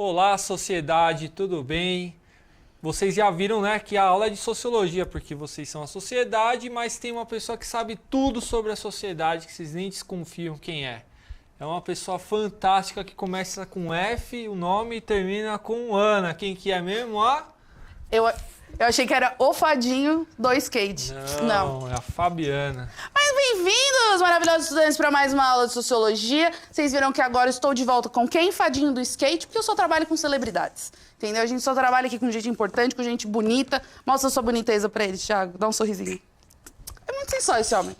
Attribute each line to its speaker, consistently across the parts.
Speaker 1: Olá, sociedade, tudo bem? Vocês já viram, né, que a aula é de sociologia, porque vocês são a sociedade, mas tem uma pessoa que sabe tudo sobre a sociedade, que vocês nem desconfiam quem é. É uma pessoa fantástica que começa com F, o nome, e termina com Ana. Quem que é mesmo?
Speaker 2: Eu achei que era o fadinho do skate.
Speaker 1: Não, é a Fabiana.
Speaker 2: Mas bem-vindos, maravilhosos estudantes, para mais uma aula de sociologia. Vocês viram que agora eu estou de volta com quem? Fadinho do skate, porque eu só trabalho com celebridades. Entendeu? A gente só trabalha aqui com gente importante, com gente bonita. Mostra a sua boniteza pra eles, Thiago. Dá um sorrisinho. É muito sensual esse homem.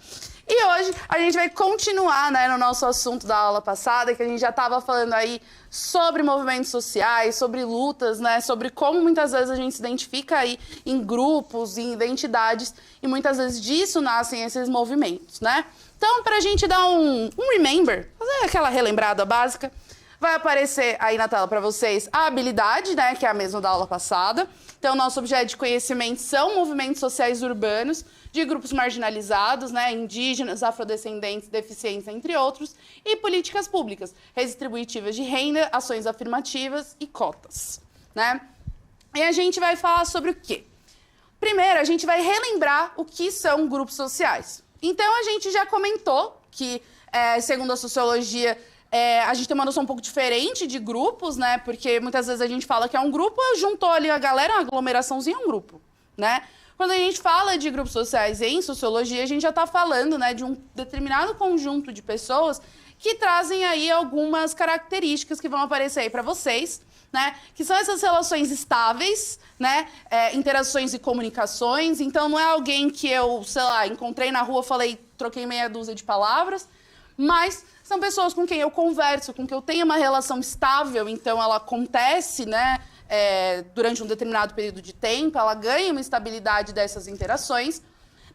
Speaker 2: E hoje a gente vai continuar, né, no nosso assunto da aula passada, que a gente já estava falando aí sobre movimentos sociais, sobre lutas, né, sobre como muitas vezes a gente se identifica aí em grupos, em identidades, e muitas vezes disso nascem esses movimentos, né? Então, pra gente dar um remember, fazer aquela relembrada básica, vai aparecer aí na tela para vocês a habilidade, né, que é a mesma da aula passada. Então, nosso objeto de conhecimento são movimentos sociais urbanos de grupos marginalizados, né, indígenas, afrodescendentes, deficientes, entre outros, e políticas públicas, redistributivas de renda, ações afirmativas e cotas, né? E a gente vai falar sobre o quê? Primeiro, a gente vai relembrar o que são grupos sociais. Então, a gente já comentou que, segundo a sociologia, a gente tem uma noção um pouco diferente de grupos, né? Porque muitas vezes a gente fala que é um grupo, juntou ali a galera, uma aglomeraçãozinha, é um grupo, né? Quando a gente fala de grupos sociais em sociologia, a gente já está falando, né, de um determinado conjunto de pessoas que trazem aí algumas características que vão aparecer aí para vocês, né? Que são essas relações estáveis, né? Interações e comunicações. Então, não é alguém que eu, sei lá, encontrei na rua, falei, troquei meia dúzia de palavras, mas são pessoas com quem eu converso, com quem eu tenho uma relação estável, então ela acontece, né, durante um determinado período de tempo, ela ganha uma estabilidade dessas interações.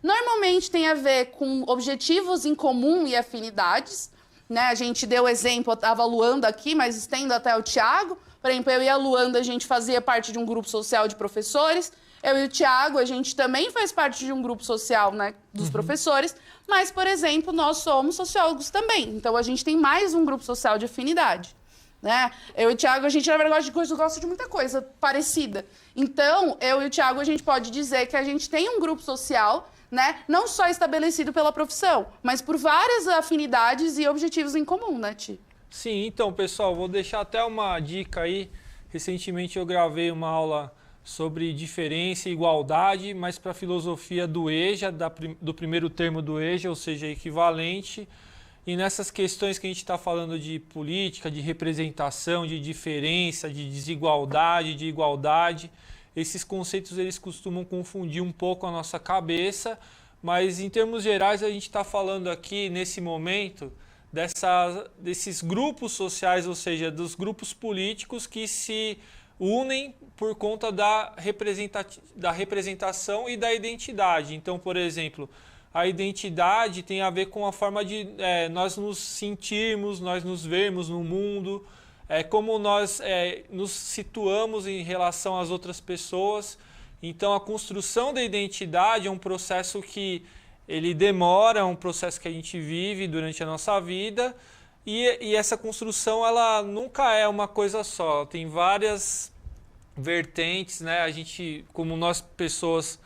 Speaker 2: Normalmente tem a ver com objetivos em comum e afinidades, né? A gente deu exemplo, eu estava a Luanda aqui, mas estendo até o Thiago. Por exemplo, eu e a Luanda, a gente fazia parte de um grupo social de professores. Eu e o Thiago, a gente também faz parte de um grupo social, né, dos professores, mas, por exemplo, nós somos sociólogos também. Então, a gente tem mais um grupo social de afinidade, né? Eu e o Thiago, a gente, na verdade, gosta de muita coisa parecida. Então, eu e o Thiago, a gente pode dizer que a gente tem um grupo social, né, não só estabelecido pela profissão, mas por várias afinidades e objetivos em comum, né, Ti?
Speaker 1: Sim, então, pessoal, vou deixar até uma dica aí. Recentemente eu gravei uma aula sobre diferença e igualdade, mas para a filosofia do EJA, do primeiro termo do EJA, ou seja, equivalente. E nessas questões que a gente está falando de política, de representação, de diferença, de desigualdade, de igualdade, esses conceitos eles costumam confundir um pouco a nossa cabeça, mas em termos gerais a gente está falando aqui, nesse momento, desses grupos sociais, ou seja, dos grupos políticos que se unem por conta da representação e da identidade. Então, por exemplo, a identidade tem a ver com a forma de nós nos sentirmos, nós nos vermos no mundo, como nós nos situamos em relação às outras pessoas. Então, a construção da identidade é um processo que ele demora, é um processo que a gente vive durante a nossa vida, e essa construção ela nunca é uma coisa só, tem várias vertentes, né? A gente, como nós pessoas,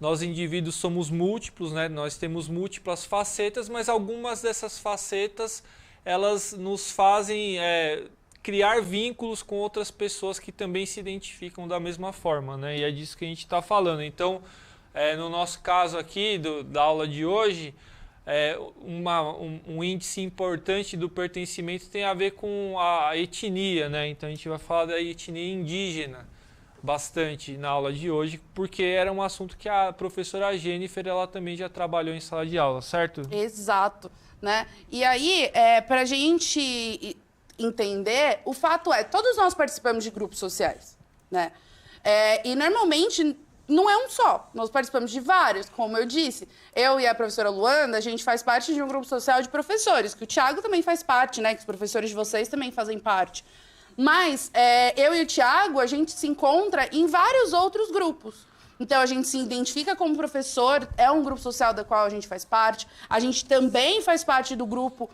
Speaker 1: nós indivíduos somos múltiplos, né? Nós temos múltiplas facetas, mas algumas dessas facetas elas nos fazem criar vínculos com outras pessoas que também se identificam da mesma forma, né? E é disso que a gente está falando. Então, no nosso caso aqui da aula de hoje, um índice importante do pertencimento tem a ver com a etnia, né? Então a gente vai falar da etnia indígena bastante na aula de hoje, porque era um assunto que a professora Jennifer ela também já trabalhou em sala de aula, certo?
Speaker 2: Exato, né? E aí, para a gente entender, o fato todos nós participamos de grupos sociais, né? E normalmente não é um só, nós participamos de vários, como eu disse. Eu e a professora Luanda, a gente faz parte de um grupo social de professores, que o Thiago também faz parte, né? Que os professores de vocês também fazem parte. Mas eu e o Thiago, a gente se encontra em vários outros grupos. Então, a gente se identifica como professor, é um grupo social do qual a gente faz parte. A gente também faz parte do grupo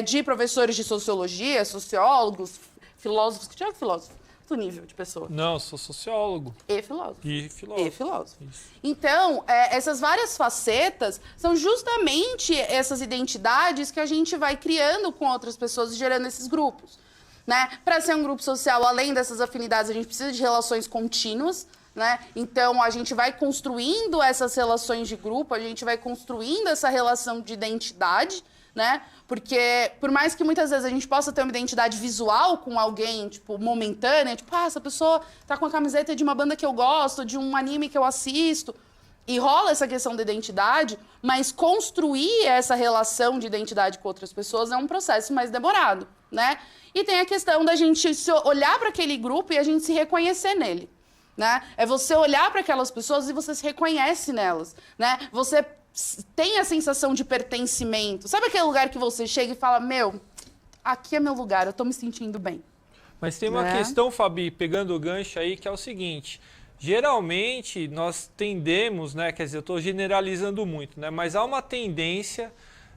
Speaker 2: de professores de sociologia, sociólogos, filósofos. Thiago, filósofo. alto nível de pessoa.
Speaker 1: Não, eu sou sociólogo.
Speaker 2: E filósofo.
Speaker 1: E filósofo.
Speaker 2: E filósofo.
Speaker 1: Isso.
Speaker 2: Então, essas várias facetas são justamente essas identidades que a gente vai criando com outras pessoas e gerando esses grupos. Né? Para ser um grupo social, além dessas afinidades, a gente precisa de relações contínuas. Né? Então, a gente vai construindo essas relações de grupo, a gente vai construindo essa relação de identidade, né? Porque, por mais que muitas vezes a gente possa ter uma identidade visual com alguém, tipo, momentânea, tipo, essa pessoa tá com a camiseta de uma banda que eu gosto, de um anime que eu assisto, e rola essa questão da identidade, mas construir essa relação de identidade com outras pessoas é um processo mais demorado, né? E tem a questão da gente olhar para aquele grupo e a gente se reconhecer nele. Né? É você olhar para aquelas pessoas e você se reconhece nelas, né? Você tem a sensação de pertencimento. Sabe aquele lugar que você chega e fala, meu, aqui é meu lugar, eu tô me sentindo bem.
Speaker 1: Mas tem uma questão, Fabi, pegando o gancho aí, que é o seguinte. Geralmente, nós tendemos, né? Quer dizer, eu estou generalizando muito, né? Mas há uma tendência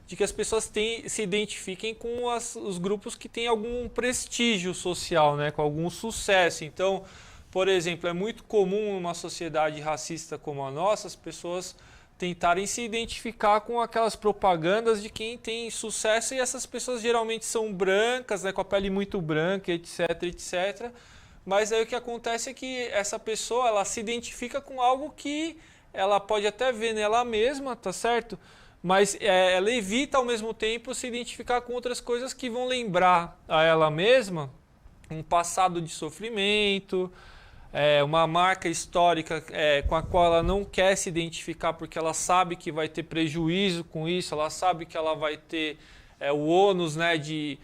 Speaker 1: de que as pessoas se identifiquem com os grupos que têm algum prestígio social, né? Com algum sucesso. Então, por exemplo, é muito comum numa sociedade racista como a nossa, as pessoas tentarem se identificar com aquelas propagandas de quem tem sucesso, e essas pessoas geralmente são brancas, né, com a pele muito branca, etc, etc. Mas aí o que acontece é que essa pessoa, ela se identifica com algo que ela pode até ver nela mesma, tá certo? Mas ela evita ao mesmo tempo se identificar com outras coisas que vão lembrar a ela mesma um passado de sofrimento, uma marca histórica com a qual ela não quer se identificar porque ela sabe que vai ter prejuízo com isso, ela sabe que ela vai ter o ônus, né, de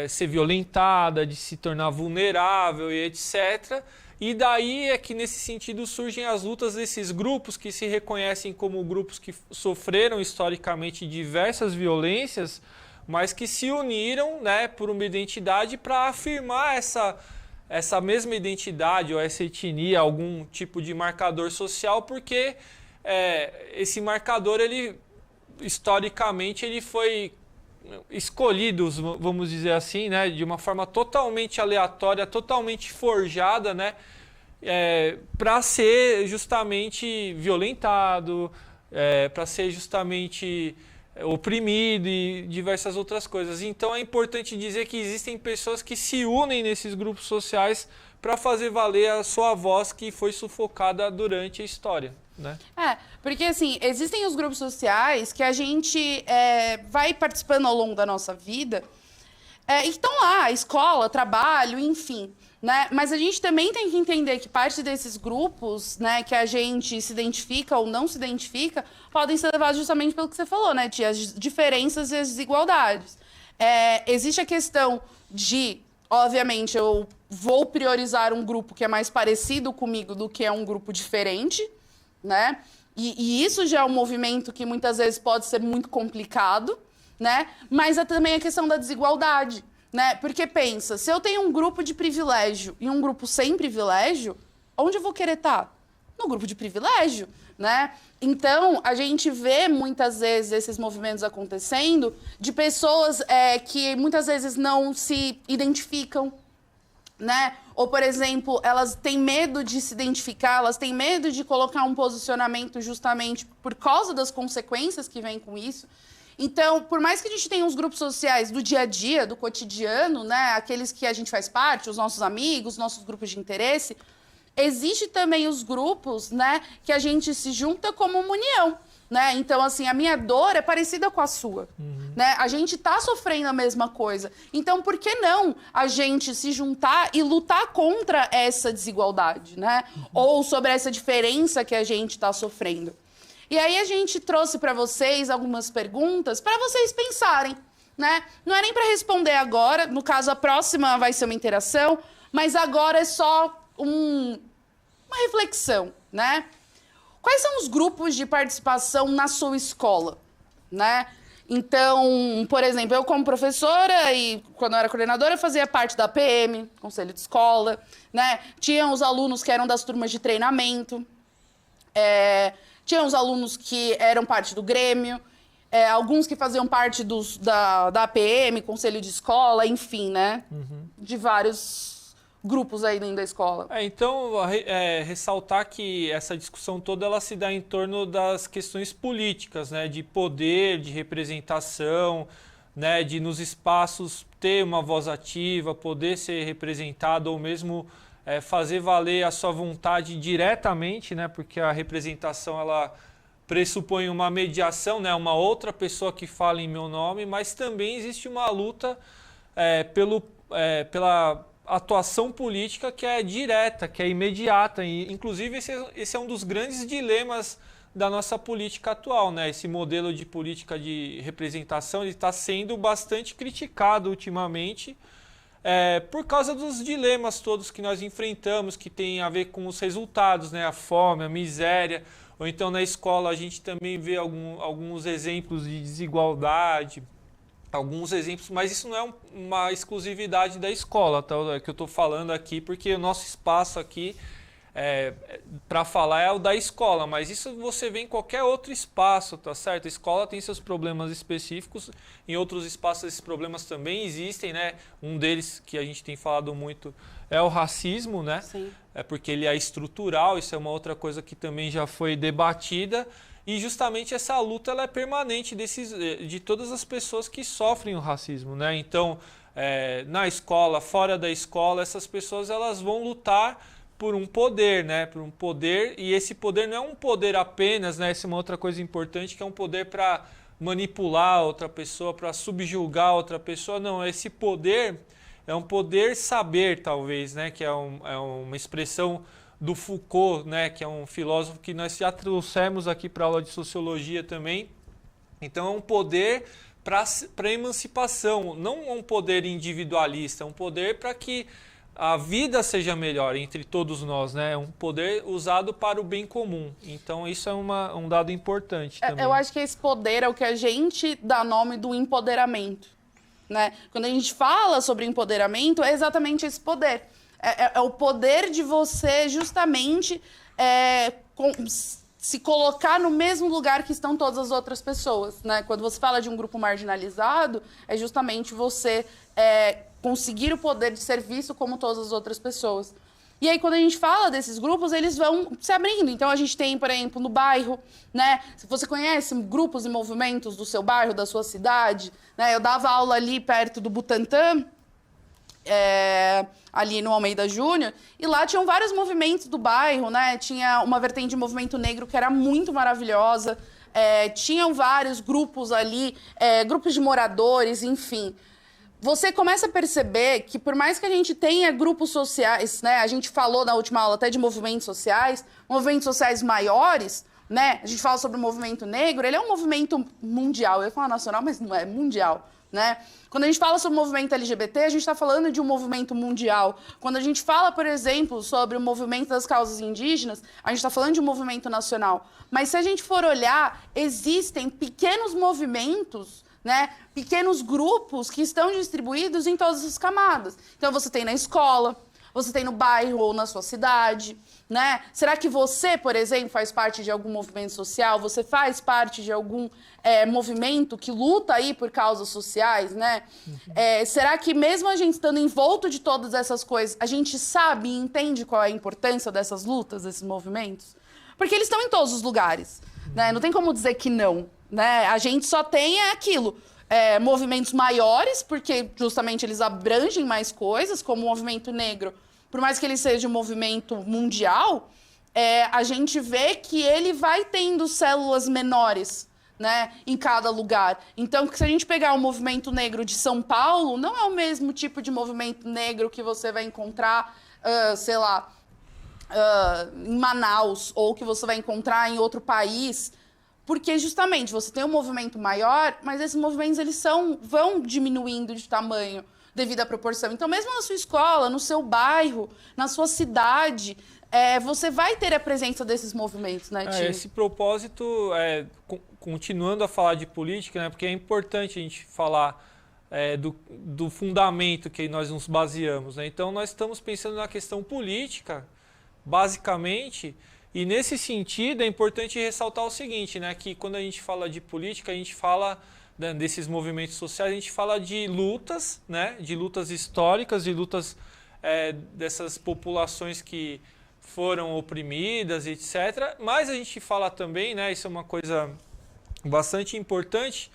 Speaker 1: ser violentada, de se tornar vulnerável e etc. E daí é que nesse sentido surgem as lutas desses grupos que se reconhecem como grupos que sofreram historicamente diversas violências, mas que se uniram, né, por uma identidade para afirmar essa mesma identidade ou essa etnia, algum tipo de marcador social, porque esse marcador, ele historicamente, ele foi escolhido, vamos dizer assim, né, de uma forma totalmente aleatória, totalmente forjada, né, para ser justamente violentado, para ser justamente oprimido e diversas outras coisas. Então é importante dizer que existem pessoas que se unem nesses grupos sociais para fazer valer a sua voz que foi sufocada durante a história, né?
Speaker 2: Porque assim, existem os grupos sociais que a gente vai participando ao longo da nossa vida e estão lá, escola, trabalho, enfim. Né? Mas a gente também tem que entender que parte desses grupos, né, que a gente se identifica ou não se identifica, podem ser levados justamente pelo que você falou, né, Tia? As diferenças e as desigualdades. Existe a questão de, obviamente, eu vou priorizar um grupo que é mais parecido comigo do que é um grupo diferente, né? E isso já é um movimento que muitas vezes pode ser muito complicado, né? Mas é também a questão da desigualdade. Né? Porque pensa, se eu tenho um grupo de privilégio e um grupo sem privilégio, onde eu vou querer estar? No grupo de privilégio, né? Então, a gente vê muitas vezes esses movimentos acontecendo de pessoas que muitas vezes não se identificam, né? Ou, por exemplo, elas têm medo de se identificar, elas têm medo de colocar um posicionamento justamente por causa das consequências que vêm com isso. Então, por mais que a gente tenha uns grupos sociais do dia a dia, do cotidiano, né, aqueles que a gente faz parte, os nossos amigos, nossos grupos de interesse, existe também os grupos, né, que a gente se junta como uma união, né? Então, assim, a minha dor é parecida com a sua, né? A gente tá sofrendo a mesma coisa. Então, por que não a gente se juntar e lutar contra essa desigualdade, né? Ou sobre essa diferença que a gente tá sofrendo? E aí a gente trouxe para vocês algumas perguntas para vocês pensarem, né? Não é nem para responder agora, no caso a próxima vai ser uma interação, mas agora é só uma reflexão, né? Quais são os grupos de participação na sua escola, né? Então, por exemplo, eu como professora e quando eu era coordenadora eu fazia parte da PM, Conselho de Escola, né? Tinham os alunos que eram das turmas de treinamento, tinha os alunos que eram parte do Grêmio, alguns que faziam parte da APM, Conselho de Escola, enfim, né? De vários grupos aí dentro da escola?
Speaker 1: Então, ressaltar que essa discussão toda ela se dá em torno das questões políticas, né, de poder, de representação, né, de nos espaços ter uma voz ativa, poder ser representado ou mesmo fazer valer a sua vontade diretamente, né, porque a representação ela pressupõe uma mediação, né, uma outra pessoa que fala em meu nome, mas também existe uma luta pela atuação política que é direta, que é imediata. E, inclusive, esse é um dos grandes dilemas da nossa política atual, né? Esse modelo de política de representação está sendo bastante criticado ultimamente por causa dos dilemas todos que nós enfrentamos, que tem a ver com os resultados, né? A fome, a miséria. Ou então na escola a gente também vê alguns exemplos de desigualdade, alguns exemplos, mas isso não é uma exclusividade da escola, tá? Que eu estou falando aqui, porque o nosso espaço aqui para falar é o da escola, mas isso você vê em qualquer outro espaço, tá certo? A escola tem seus problemas específicos, em outros espaços esses problemas também existem, né? Um deles que a gente tem falado muito é o racismo, né?
Speaker 2: Sim.
Speaker 1: Porque ele é estrutural, isso é uma outra coisa que também já foi debatida. E justamente essa luta ela é permanente de todas as pessoas que sofrem o racismo, né? Então, na escola, fora da escola, essas pessoas elas vão lutar por um poder, né? Por um poder, e esse poder não é um poder apenas, né? Essa é uma outra coisa importante, que é um poder para manipular outra pessoa, para subjugar outra pessoa. Não, esse poder é um poder saber, talvez, né? Que é uma expressão do Foucault, né, que é um filósofo que nós já trouxemos aqui para a aula de sociologia também. Então é um poder para a emancipação, não um poder individualista, é um poder para que a vida seja melhor entre todos nós, né? É um poder usado para o bem comum. Então isso é um dado importante também.
Speaker 2: Eu acho que esse poder é o que a gente dá nome do empoderamento, né? Quando a gente fala sobre empoderamento, é exatamente esse poder. É o poder de você justamente se colocar no mesmo lugar que estão todas as outras pessoas, né? Quando você fala de um grupo marginalizado, é justamente você conseguir o poder de ser visto como todas as outras pessoas. E aí, quando a gente fala desses grupos, eles vão se abrindo. Então, a gente tem, por exemplo, no bairro, né? Se você conhece grupos e movimentos do seu bairro, da sua cidade, né? Eu dava aula ali perto do Butantã, ali no Almeida Júnior, e lá tinham vários movimentos do bairro, né? Tinha uma vertente de movimento negro que era muito maravilhosa, tinham vários grupos ali, grupos de moradores, enfim. Você começa a perceber que, por mais que a gente tenha grupos sociais, né? A gente falou na última aula até de movimentos sociais maiores, né? A gente fala sobre o movimento negro, ele é um movimento mundial. Eu ia falar nacional, mas não é mundial, né? Quando a gente fala sobre o movimento LGBT, a gente está falando de um movimento mundial. Quando a gente fala, por exemplo, sobre o movimento das causas indígenas, a gente está falando de um movimento nacional. Mas se a gente for olhar, existem pequenos movimentos, né? Pequenos grupos que estão distribuídos em todas as camadas. Então você tem na escola, você tem no bairro ou na sua cidade, né? Será que você, por exemplo, faz parte de algum movimento social? Você faz parte de algum movimento que luta aí por causas sociais, né? Será que mesmo a gente estando envolto de todas essas coisas, a gente sabe e entende qual é a importância dessas lutas, desses movimentos? Porque eles estão em todos os lugares, né? Não tem como dizer que não, né? A gente só tem aquilo. Movimentos maiores, porque justamente eles abrangem mais coisas, como o movimento negro, por mais que ele seja um movimento mundial, a gente vê que ele vai tendo células menores, né, em cada lugar. Então, se a gente pegar o movimento negro de São Paulo, não é o mesmo tipo de movimento negro que você vai encontrar, sei lá, em Manaus, ou que você vai encontrar em outro país. Porque, justamente, você tem um movimento maior, mas esses movimentos eles vão diminuindo de tamanho devido à proporção. Então, mesmo na sua escola, no seu bairro, na sua cidade, você vai ter a presença desses movimentos, né, Tio?
Speaker 1: Esse propósito, continuando a falar de política, né, porque é importante a gente falar do fundamento que nós nos baseamos, né? Então, nós estamos pensando na questão política, basicamente. E nesse sentido é importante ressaltar o seguinte, né, que quando a gente fala de política, a gente fala desses movimentos sociais, a gente fala de lutas, né, de lutas históricas, de lutas dessas populações que foram oprimidas, etc. Mas a gente fala também, né, isso é uma coisa bastante importante,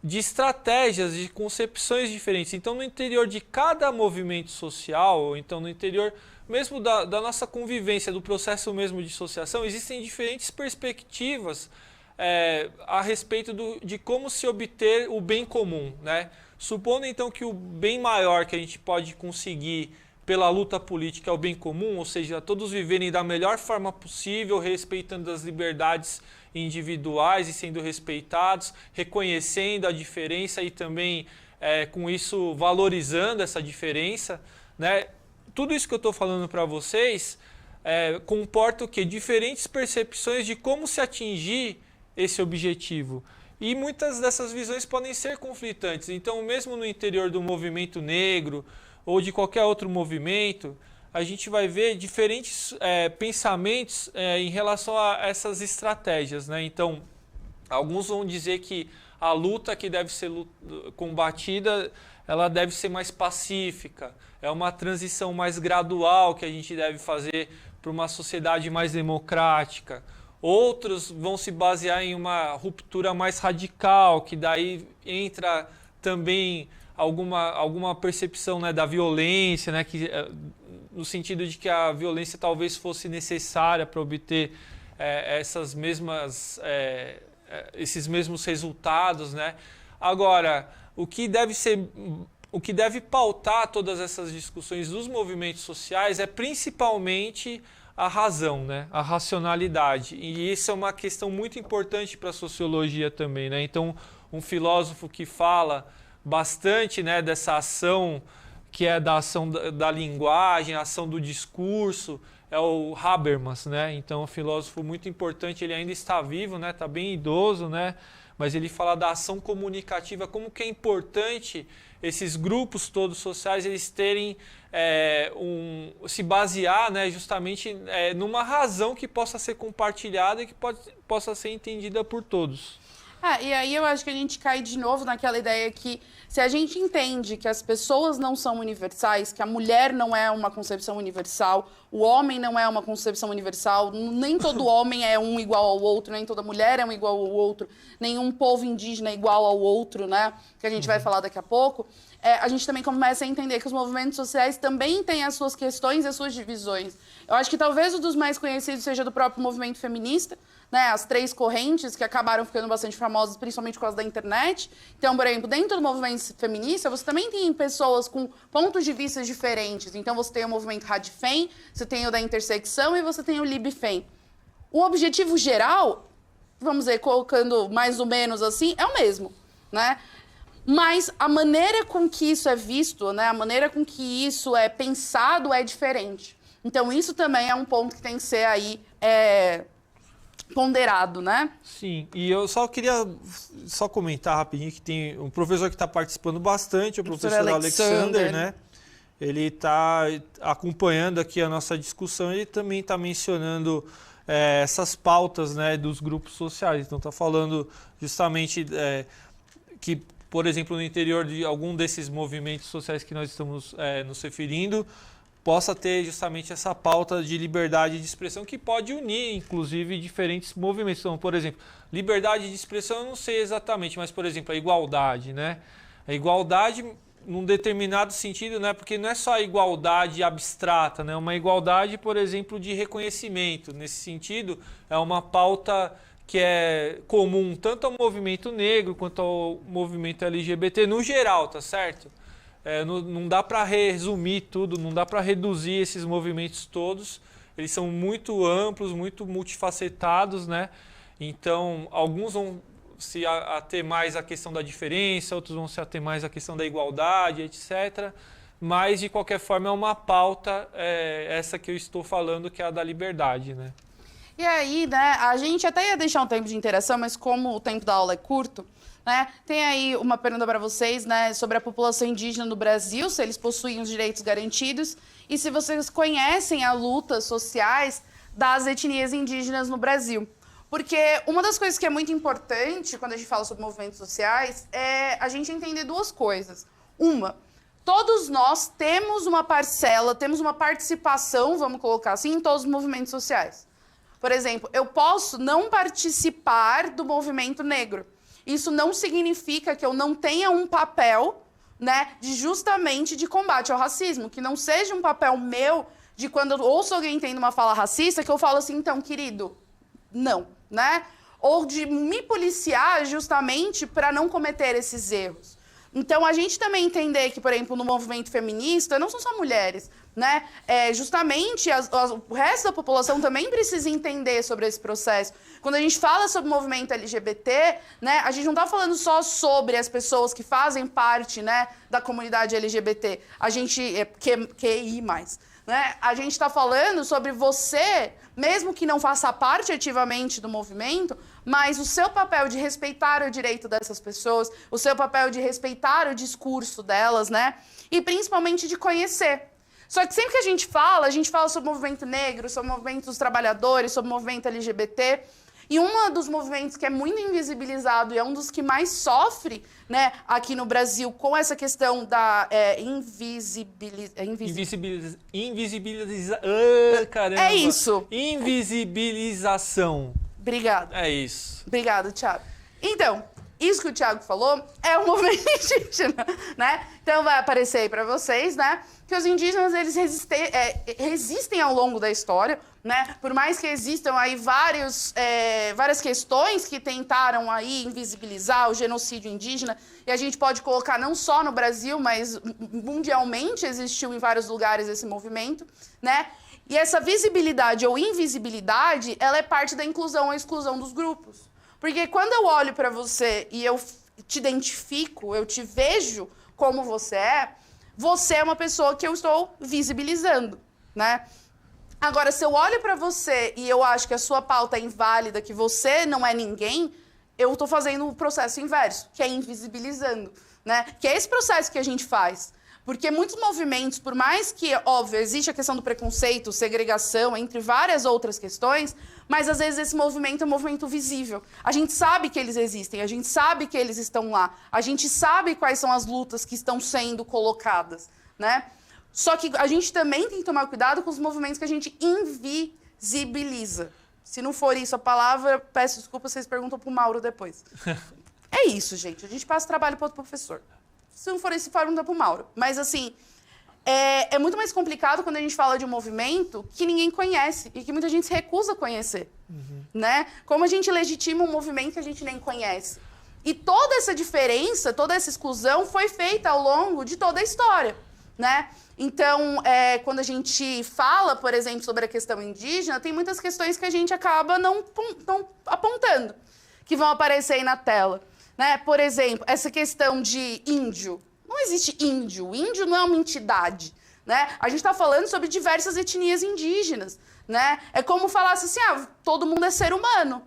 Speaker 1: de estratégias, de concepções diferentes. Então, no interior de cada movimento social, ou então no interior mesmo da nossa convivência, do processo mesmo de associação, existem diferentes perspectivas a respeito de como se obter o bem comum, né? Supondo então que o bem maior que a gente pode conseguir pela luta política é o bem comum, ou seja, todos viverem da melhor forma possível, respeitando as liberdades individuais e sendo respeitados, reconhecendo a diferença e também com isso valorizando essa diferença, né? Tudo isso que eu estou falando para vocês comporta o quê? Diferentes percepções de como se atingir esse objetivo. E muitas dessas visões podem ser conflitantes. Então, mesmo no interior do movimento negro ou de qualquer outro movimento, a gente vai ver diferentes pensamentos em relação a essas estratégias, né? Então, alguns vão dizer que a luta que deve ser combatida, ela deve ser mais pacífica, é uma transição mais gradual que a gente deve fazer para uma sociedade mais democrática. Outros vão se basear em uma ruptura mais radical, que daí entra também alguma percepção, né, da violência, né, no sentido de que a violência talvez fosse necessária para obter esses mesmos resultados, né? Agora, o que deve pautar todas essas discussões dos movimentos sociais é principalmente a razão, né? A racionalidade. E isso é uma questão muito importante para a sociologia também, né? Então, um filósofo que fala bastante, né, dessa ação, que é da ação da linguagem, a ação do discurso, é o Habermas, né? Então, um filósofo muito importante, ele ainda está vivo, né? Está bem idoso, né? Mas ele fala da ação comunicativa, como que é importante esses grupos todos sociais eles terem se basear, né, justamente numa razão que possa ser compartilhada e que possa ser entendida por todos.
Speaker 2: E aí eu acho que a gente cai de novo naquela ideia que se a gente entende que as pessoas não são universais, que a mulher não é uma concepção universal, o homem não é uma concepção universal, nem todo homem é um igual ao outro, nem toda mulher é um igual ao outro, nenhum povo indígena é igual ao outro, né? Que a gente vai falar daqui a pouco. A gente também começa a entender que os movimentos sociais também têm as suas questões e as suas divisões. Eu acho que talvez um dos mais conhecidos seja do próprio movimento feminista, né, as 3 correntes que acabaram ficando bastante famosas, principalmente por causa da internet. Então, por exemplo, dentro do movimento feminista, você também tem pessoas com pontos de vista diferentes. Então, você tem o movimento Radfem, você tem o da intersecção e você tem o Libfem. O objetivo geral, vamos dizer, colocando mais ou menos assim, é o mesmo, né? Mas a maneira com que isso é visto, né, a maneira com que isso é pensado é diferente. Então, isso também é um ponto que tem que ser aí ponderado, né?
Speaker 1: Sim, e eu só queria comentar rapidinho que tem um professor que está participando bastante, o professor Alexander, né? Ele está acompanhando aqui a nossa discussão, ele também está mencionando essas pautas, né, dos grupos sociais. Então, está falando justamente que, por exemplo, no interior de algum desses movimentos sociais que nós estamos nos referindo, possa ter justamente essa pauta de liberdade de expressão que pode unir, inclusive, diferentes movimentos. Então, por exemplo, liberdade de expressão eu não sei exatamente, mas, por exemplo, a igualdade, né? A igualdade num determinado sentido, né? Porque não é só a igualdade abstrata, né? Uma igualdade, por exemplo, de reconhecimento. Nesse sentido, é uma pauta que é comum tanto ao movimento negro quanto ao movimento LGBT no geral, tá certo? Não dá para resumir tudo, não dá para reduzir esses movimentos todos. Eles são muito amplos, muito multifacetados, né? Então, alguns vão se ater mais à questão da diferença, outros vão se ater mais à questão da igualdade, etc. Mas, de qualquer forma, é uma pauta, essa que eu estou falando, que é a da liberdade, né?
Speaker 2: E aí, né, a gente até ia deixar um tempo de interação, mas como o tempo da aula é curto, né, tem aí uma pergunta para vocês, né, sobre a população indígena no Brasil, se eles possuem os direitos garantidos e se vocês conhecem as lutas sociais das etnias indígenas no Brasil. Porque uma das coisas que é muito importante quando a gente fala sobre movimentos sociais é a gente entender 2 coisas. Uma, todos nós temos uma parcela, temos uma participação, vamos colocar assim, em todos os movimentos sociais. Por exemplo, eu posso não participar do movimento negro. Isso não significa que eu não tenha um papel, né, justamente de combate ao racismo, que não seja um papel meu de quando eu ouço alguém tendo uma fala racista, que eu falo assim, então, querido, não, né? Ou de me policiar justamente para não cometer esses erros. Então, a gente também entender que, por exemplo, no movimento feminista, não são só mulheres, né? Justamente o resto da população também precisa entender sobre esse processo. Quando a gente fala sobre o movimento LGBT, né, a gente não está falando só sobre as pessoas que fazem parte, né, da comunidade LGBT, a gente QI+, né? A gente está falando sobre você, mesmo que não faça parte ativamente do movimento, mas o seu papel de respeitar o direito dessas pessoas, o seu papel de respeitar o discurso delas, né? E principalmente de conhecer. Só que sempre que a gente fala sobre o movimento negro, sobre o movimento dos trabalhadores, sobre o movimento LGBT. E um dos movimentos que é muito invisibilizado e é um dos que mais sofre, né, aqui no Brasil com essa questão da
Speaker 1: caramba.
Speaker 2: É isso.
Speaker 1: Invisibilização.
Speaker 2: Obrigada.
Speaker 1: É isso.
Speaker 2: Obrigada, Thiago. Então, isso que o Thiago falou é o movimento indígena, né? Então vai aparecer aí para vocês, né? Que os indígenas, eles resistem ao longo da história, né? Por mais que existam aí várias questões que tentaram aí invisibilizar o genocídio indígena, e a gente pode colocar não só no Brasil, mas mundialmente existiu em vários lugares esse movimento, né? E essa visibilidade ou invisibilidade, ela é parte da inclusão ou exclusão dos grupos. Porque quando eu olho para você e eu te identifico, eu te vejo como você é uma pessoa que eu estou visibilizando, né? Agora, se eu olho para você e eu acho que a sua pauta é inválida, que você não é ninguém, eu estou fazendo o processo inverso, que é invisibilizando, né? Que é esse processo que a gente faz. Porque muitos movimentos, por mais que, óbvio, existe a questão do preconceito, segregação, entre várias outras questões, mas às vezes esse movimento é um movimento visível. A gente sabe que eles existem, a gente sabe que eles estão lá, a gente sabe quais são as lutas que estão sendo colocadas, né? Só que a gente também tem que tomar cuidado com os movimentos que a gente invisibiliza. Se não for isso a palavra, peço desculpa, vocês perguntam pro Mauro depois. É isso, gente. A gente passa o trabalho para outro professor. Se não for esse, pergunta pro Mauro. Mas, assim, é muito mais complicado quando a gente fala de um movimento que ninguém conhece e que muita gente se recusa a conhecer, né? Como a gente legitima um movimento que a gente nem conhece. E toda essa diferença, toda essa exclusão foi feita ao longo de toda a história, né? Então, quando a gente fala, por exemplo, sobre a questão indígena, tem muitas questões que a gente acaba não apontando, que vão aparecer aí na tela. Né? Por exemplo, essa questão de índio. Não existe índio. Índio não é uma entidade. Né? A gente está falando sobre diversas etnias indígenas. Né? É como falasse assim, todo mundo é ser humano.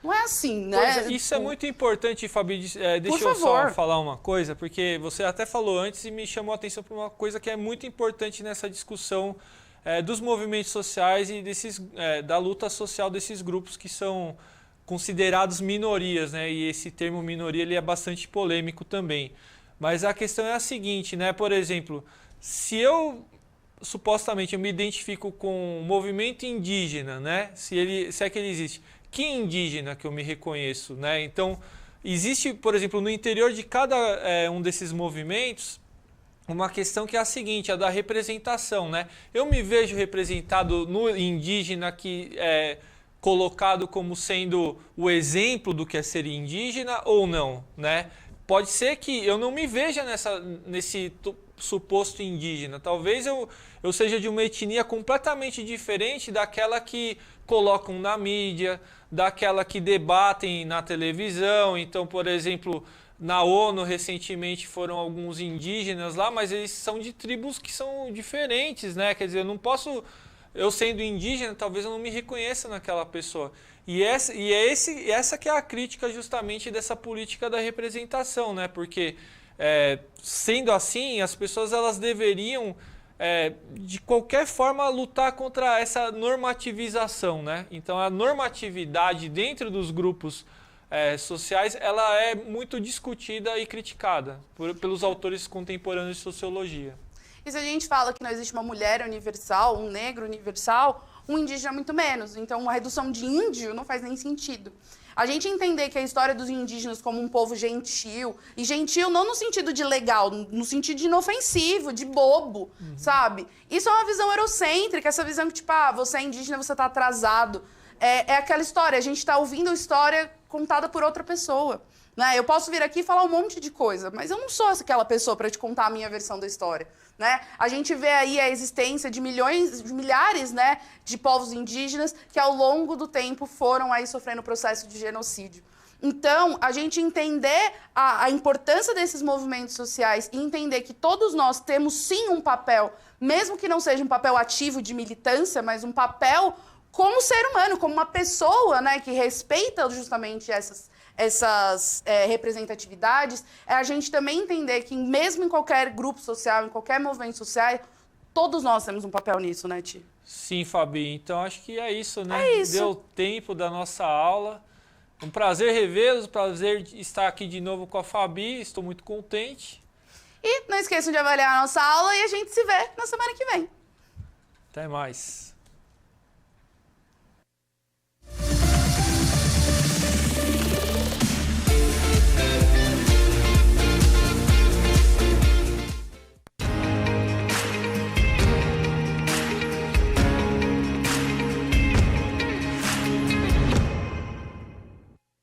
Speaker 2: Não é assim, né?
Speaker 1: Isso é muito importante, Fabi. Deixa eu só falar uma coisa, porque você até falou antes e me chamou a atenção para uma coisa que é muito importante nessa discussão dos movimentos sociais e da luta social desses grupos que são considerados minorias, né? E esse termo minoria ele é bastante polêmico também. Mas a questão é a seguinte, né? Por exemplo, se eu supostamente eu me identifico com o movimento indígena, né? Se é que ele existe, que indígena que eu me reconheço, né? Então, existe, por exemplo, no interior de cada um desses movimentos, uma questão que é a seguinte, a da representação, né? Eu me vejo representado no indígena que colocado como sendo o exemplo do que é ser indígena ou não, né? Pode ser que eu não me veja nesse suposto indígena. Talvez eu seja de uma etnia completamente diferente daquela que colocam na mídia, daquela que debatem na televisão. Então, por exemplo, na ONU recentemente foram alguns indígenas lá, mas eles são de tribos que são diferentes, né? Quer dizer, eu não posso... Eu sendo indígena, talvez eu não me reconheça naquela pessoa. E essa que é a crítica justamente dessa política da representação, né? Porque, sendo assim, as pessoas elas deveriam, de qualquer forma, lutar contra essa normativização, né? Então, a normatividade dentro dos grupos sociais, ela é muito discutida e criticada pelos autores contemporâneos de sociologia.
Speaker 2: E se a gente fala que não existe uma mulher universal, um negro universal, um indígena muito menos. Então, a redução de índio não faz nem sentido. A gente entender que a história dos indígenas como um povo gentil, e gentil não no sentido de legal, no sentido de inofensivo, de bobo, sabe? Isso é uma visão eurocêntrica, essa visão que, tipo, você é indígena, você tá atrasado. É aquela história, a gente tá ouvindo a história contada por outra pessoa. Né? Eu posso vir aqui e falar um monte de coisa, mas eu não sou aquela pessoa para te contar a minha versão da história. Né? A gente vê aí a existência de milhares, né, de povos indígenas que ao longo do tempo foram aí sofrendo o processo de genocídio. Então, a gente entender a importância desses movimentos sociais e entender que todos nós temos sim um papel, mesmo que não seja um papel ativo de militância, mas um papel como ser humano, como uma pessoa, né, que respeita justamente essas representatividades, é a gente também entender que mesmo em qualquer grupo social, em qualquer movimento social, todos nós temos um papel nisso, né, Ti?
Speaker 1: Sim, Fabi. Então, acho que é isso, né?
Speaker 2: É isso.
Speaker 1: Deu tempo da nossa aula. Um prazer revê-los, prazer estar aqui de novo com a Fabi. Estou muito contente.
Speaker 2: E não esqueçam de avaliar a nossa aula e a gente se vê na semana que vem.
Speaker 1: Até mais.